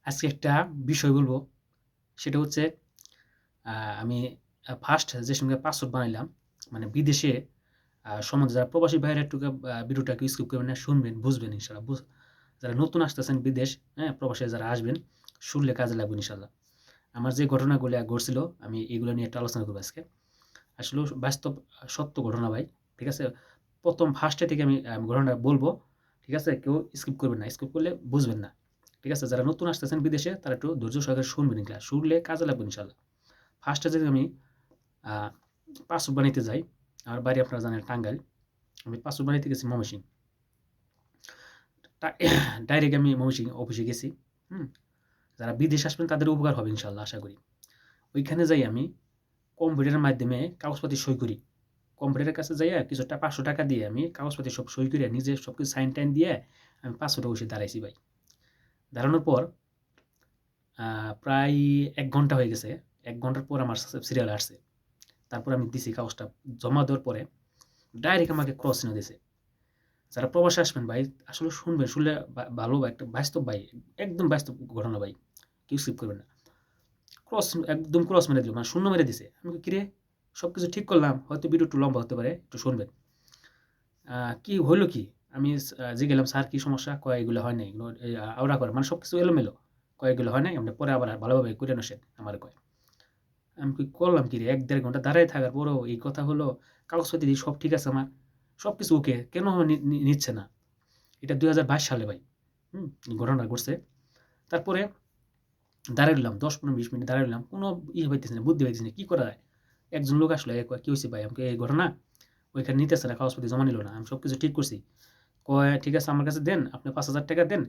আজকে একটা বিষয় বলবো। সেটা হচ্ছে আমি ফার্স্ট যে সঙ্গে পাসওয়ার্ড বানাইলাম, মানে বিদেশে সম্বন্ধে যারা প্রবাসী ভাইয়েরা একটু ভিডিওটা একটু স্কিপ করবেন না, শুনবেন, বুঝবেন ইনশাআল্লাহ। যারা নতুন আসতেছেন বিদেশ, হ্যাঁ? প্রবাসে যারা আসবেন, শুনলে কাজে লাগবে ইনশাআল্লাহ। আমার যে ঘটনাগুলো ঘটছিল, আমি এগুলো নিয়ে একটু আলোচনা করব আজকে। আসলেও বাস্তব সত্য ঘটনা ভাই। ঠিক আছে? ১ম ফার্স্টে থেকে আমি ঘটনাটা বলবো। ঠিক আছে? কেউ স্কিপ করবেন না। স্কিপ করলে বুঝবেন না। ঠিক আছে? যারা নতুন আসতেছেন বিদেশে তারা একটু ধৈর্য সহকারে শুনবেন এগুলা। শুনলে কাজে লাগবে ইনশাআল্লাহ। ফার্স্টে যদি আমি আ পাসপোর্ট বানাইতে যাই, আমার বাড়ি আপনারা জানেন টাঙ্গাইল। আমি পাসপোর্ট বানাইতে গেছি ময়মনসিংহ। টা ডাইরেক্ট আমি ময়মনসিংহ অফিসে গেছি। হুম? যারা বিদেশে আসবেন তাদের উপকার হবে ইনশাআল্লাহ আশা করি। ওইখানে যাই আমি কম্পিউটারের মাধ্যমে কাগজপাতি সই করি। কম্পিউটারের কাছে যাইয়া কিছুটা ৳৫০০ দিয়ে আমি কাগজপাতি সব সই কইরা নিজে সবকিছু সাইন-টাইন দিয়ে আমি পাসপোর্ট অফিসে দাঁড়াইছি ভাই। দাঁড়ানোর পর আ প্রায় ১ ঘন্টা হয়ে গেছে। ১ ঘন্টার পর আমার সিরিয়াল আসছে। তারপরে আমি দিছি কাগজটা জমা দেওয়ার পরে ডাইরেক্ট আমাকে ক্রস চিহ্ন দিছে। যারা প্রবাসে আসবেন ভাই আসলে শুনবেন, শুনলে ভালো একটা বাস্তব ভাই, একদম বাস্তব ঘটনা ভাই। কেউ স্কিপ করবেন না। ক্রস একদম ক্রস মেরে দিল। মানে শূন্য মেরে দিছে। আমি কই, "কিরে? সবকিছু ঠিক করলাম। হয়তো ভিডিও একটু লম্বা হতে পারে। একটু শুনবেন।" আ কি হইল কি? আমি জিজ্ঞেলাম, "স্যার কি সমস্যা?" কয়, "এগুলো হয় নাই। এগুলো এই আওড়া করে।" মানে সবকিছু এলোমেলো। কয়, "এগুলো হয় নাই। আপনি পরে আবার ভালোভাবে কইরেন আসেন।" আমারে কয়। আমি কই, "করলাম কি রে? ১-১.৫ ঘন্টা দাঁড়ায় থাকার পরেও এই কথা হলো। কাগজপাতি সব ঠিক আছে আমার। সবকিছু ওকে। কেন আমার নিচ্ছে না?" এটা ২০২২ সালে ভাই। হুম? ঘটনা ঘটছে। তারপরে দাঁড়ায় রইলাম ১০-১৫-২০ মিনিট দাঁড়ায় রইলাম। কোন পাইতেছি না, বুদ্ধি পাইতেছি না। কি করা যায়? একজন লোক আসলো। কয়, "কি হইছে ভাই?" আমি কই, "এই ঘটনা। ওইখানে নিতেছে না, কাগজপাতি জমা নিল না। আমি সবকিছু ঠিক করছি।" কয়, "ঠিক আছে আমার কাছে দেন। আপনি ৳৫,০০০ দেন।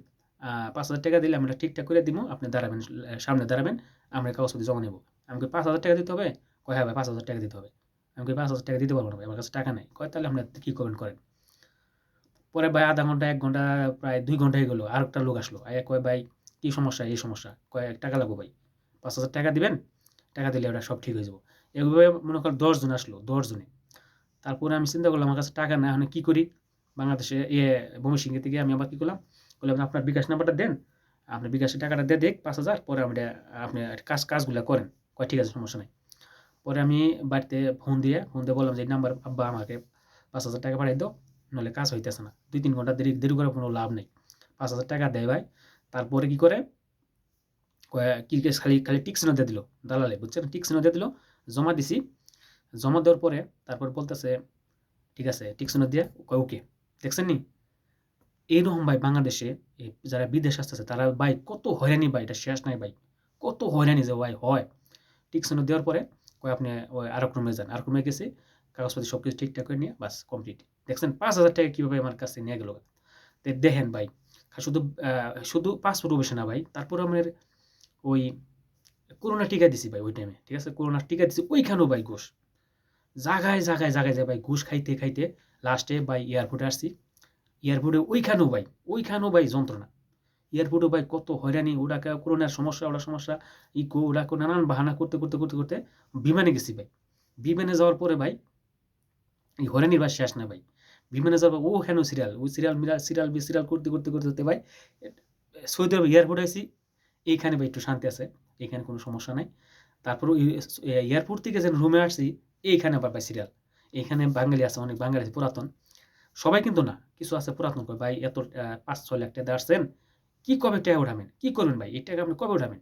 ৳৫,০০০ দিলে আমি এটা ঠিকঠাক করে দিমু। আপনি দাঁড়াবেন, সামনে দাঁড়াবেন। আমরা কাগজপাতি জমা নিব।" আমি কই, "৳৫,০০০ দিতে হবে?" কয়, "হ্যাঁ ভাই ৳৫,০০০ দিতে হবে।" আমি কই, "৳৫,০০০ দিতে পারব না ভাই। আমার কাছে টাকা নাই।" কয়, "তাহলে আপনি কি করবেন করেন।" পরে ভাই ০.৫ ঘন্টা ১ ঘন্টা প্রায় ২ ঘন্টা হয়ে গেল। আরেকটা লোক আসলো। আইয়া কয়, "ভাই কি সমস্যা?" "এই সমস্যা।" কয়, "টাকা লাগবো ভাই। ৳৫,০০০ দিবেন। টাকা দিলে ওটা সব ঠিক হয়ে যাবো।" এভাবে মনে করেন ১০ জন আসলো, ১০ জনে। তারপরে আমি চিন্তা করলাম আমার কাছে টাকা নাই। এখন কি করি? বাংলাদেশে ময়মনসিংহ থেকে আমি আবার কি করলাম? বললাম, "আপনার বিকাশ নাম্বারটা দেন। আপনি বিকাশে টাকাটা দিয়ে দেক ৫,০০০ পরে আপনি কাজগুলা করেন।" কয়, "ঠিক আছে সমস্যা নাই।" পরে আমি বাড়িতে ফোন দিয়ে বললাম যে, "এই নাম্বার আব্বা আমাকে ৳৫,০০০ পাঠাই দাও। নইলে কাজ হইতেছে না। ২-৩ ঘন্টা দেরি করে কোনো লাভ নেই।" ৳৫,০০০ দেয় ভাই। তারপরে কি করে? কয় কি খালি টিক চিহ্ন দিয়ে দিল। দালালে বুঝছেন? টিক চিহ্ন দিয়ে দিল। জমা দিছি। জমা দেওয়ার পরে তারপর বলতেছে, "ঠিক আছে।" টিক চিহ্ন দিয়ে কয়, "ওকে।" দেখছেন নি? এইরকম ভাই বাংলাদেশে যারা বিদেশ আসতেছে তারা ভাই কত হয়রানি ভাই, এটা শেষ নাই ভাই। কত হয়রানি যে ভাই হয়। টিক চিহ্ন দেওয়ার পরে কয়, "আপনি ওই আরেক রুমে যান।" আরেক রুমে গেছি। কাগজপাতি সবকিছু ঠিকঠাক করে নিয়ে বাস কমপ্লিট। দেখছেন ৳৫,০০০ কিভাবে আমার কাছ থেকে নিয়ে গেল। দেখেন ভাই, শুধু আ শুধু পাসপোর্ট অফিসে না ভাই। তারপরে আমার ওই করোনার টিকা দিছি ভাই ওই টাইমে। ঠিক আছে? করোনার টিকা দিছি ওইখানেও ভাই ঘুষ। জায়গায় যায় ভাই ঘুষ খাইতে লাস্টে ভাই এয়ারপোর্টে আসছি। এয়ারপোর্টে ওইখানেও ভাই যন্ত্রণা। এয়ারপোর্টেও ভাই কত হয়রানি। ওটা করোনার সমস্যা, ওটা সমস্যা, ওটা নানান বাহানা করতে বিমানে গেছি ভাই। বিমানে যাওয়ার পরে ভাই এই হয়রানির ভাই শেষ নাই ভাই। বিমানে যাওয়ার পর ওখানেও সিরিয়াল। ওই সিরিয়াল করতে ভাই সৌদি আরব এয়ারপোর্টে আইছি। এইখানে ভাই একটু শান্তি আছে। এইখানে কোনো সমস্যা নাই। তারপরেও এয়ারপোর্ট থেকে যে রুমে আসছি, এইখানে আবার ভাই সিরিয়াল। এইখানে বাঙালি আছে, অনেক বাঙালি আছে পুরাতন। সবাই কিন্তু না। কিছু আছে পুরাতন কয়, "ভাই এত ৳৫-৬ লাখ দিয়ে আসছেন। কি কবে টাকা উঠাবেন? কি করবেন ভাই? এই টাকা আপনি কবে উঠাবেন?"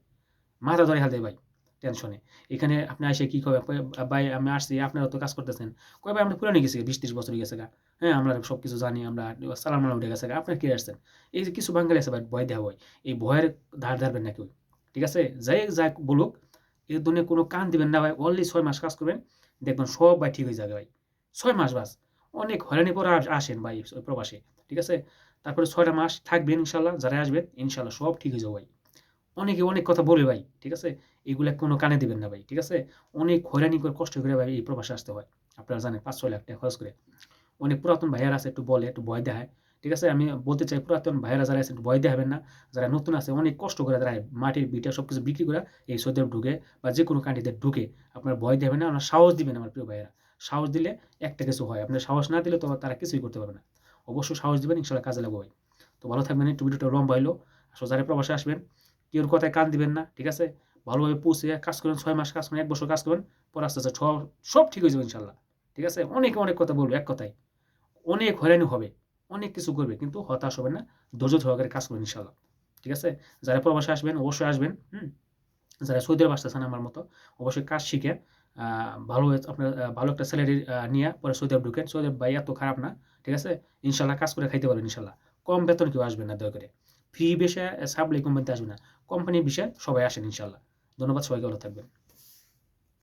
মাথা ধরে হালদেয় ভাই টেনশনে। এখানে আপনি আইসা কি কবে? কয়, "ভাই আমি আসছি, আপনারা তো কাজ করতেছেন।" কয়, "ভাই আমরা পুরানি গেছি ২০-৩০ বছর হয়ে গেছে গা। হ্যাঁ, আমরা সবকিছু জানি। আমরা সালামালা উঠে গেছে গা। আপনারা কে আসছেন?" এই যে কিছু বাঙালি আছে ভাই ভয় দেয়া ভয়। এই ভয়ের ধার ধারবেন না কেউ। ঠিক আছে? যা বলুক, এর জন্য কোনো কান দিবেন না ভাই। অনলি ৬ মাস কাজ করবেন। দেখবেন সব ভাই ঠিক হয়ে যাবে ভাই। ৬ মাস বাস। অনেক হয়রানির পরে আসেন ভাই প্রবাসে। ঠিক আছে? তারপরে ৬ টা মাস থাকবেন ইনশাআল্লাহ। যারা আসবেন ইনশাআল্লাহ সব ঠিক হয়ে যাবে ভাই। অনেকে অনেক কথা বলে ভাই। ঠিক আছে? এগুলা কোনো কানে দিবেন না ভাই। ঠিক আছে? অনেক হয়রানি করে কষ্ট করে ভাই এই প্রবাসে আসতে হয়। আপনারা জানেন ৳৫-৬ লাখ খরচ করে। অনেক পুরাতন ভাইয়ারা আছে একটু বলে, একটু ভয় দেখায়। ঠিক আছে? আমি বলতে চাই পুরাতন ভাইয়ারা যারা আছেন একটু ভয় দেখাবেন না। যারা নতুন আছে অনেক কষ্ট করে তারা মাটির ভিটা সবকিছু বিক্রি করে এই সৌদি আরব ঢুকে বা যেকোনো কান্ট্রিতে ঢুকে। আপনারা ভয় দেখাবেন না, আপনারা সাহস দিবেন আমার প্রিয় ভাইয়েরা। সাহস দিলে একটা কিছু হয়। আপনার সাহস না দিলে তো তারা কিছুই করতে পারবে না। অবশ্যই সাহস দিবেন ইনশাআল্লাহ কাজে লাগবে ভাই। তো ভালো থাকবেন। একটু ভিডিওটা লম্বা হইলো। যারা প্রবাসে আসবেন কেউর কথায় কান দিবেন না, ঠিক আছে? ভালোভাবে পৌঁছে কাজ করবেন, 6 মাস কাজ করবেন, 1 বছর কাজ করবেন, পরে আস্তে, আস্তে সব ঠিক হয়ে যাবে ইনশাআল্লাহ। ঠিক আছে? অনেকে অনেক কথা বলবে এক কথায়। অনেক হয়রানি হবে, অনেক কিছু করবে, কিন্তু হতাশ হবেন না। ধৈর্য সহকারে কাজ করবেন ইনশাআল্লাহ। ঠিক আছে? যারা প্রবাসে আসবেন অবশ্যই আসবেন, যারা সৌদি আরব আসতেছেন আমার মতো, অবশ্যই কাজ শিখে ভালো আপনার ভালো একটা স্যালারি নিয়ে পরে সৌদি আরব ঢুকেন। সৌদি আরব ভাই এত খারাপ না। ঠিক আছে? ইনশাআল্লাহ কাজ করে খাইতে পারবেন ইনশাআল্লাহ। কম বেতনে কেউ আসবেন না দয়া করে। ফ্রি বেশে সাপ্লাই কোম্পানিতে আসবেন না। কোম্পানির বিষয়ে সবাই আসেন ইনশাআল্লাহ। ধন্যবাদ, সবাই ভালো থাকবেন।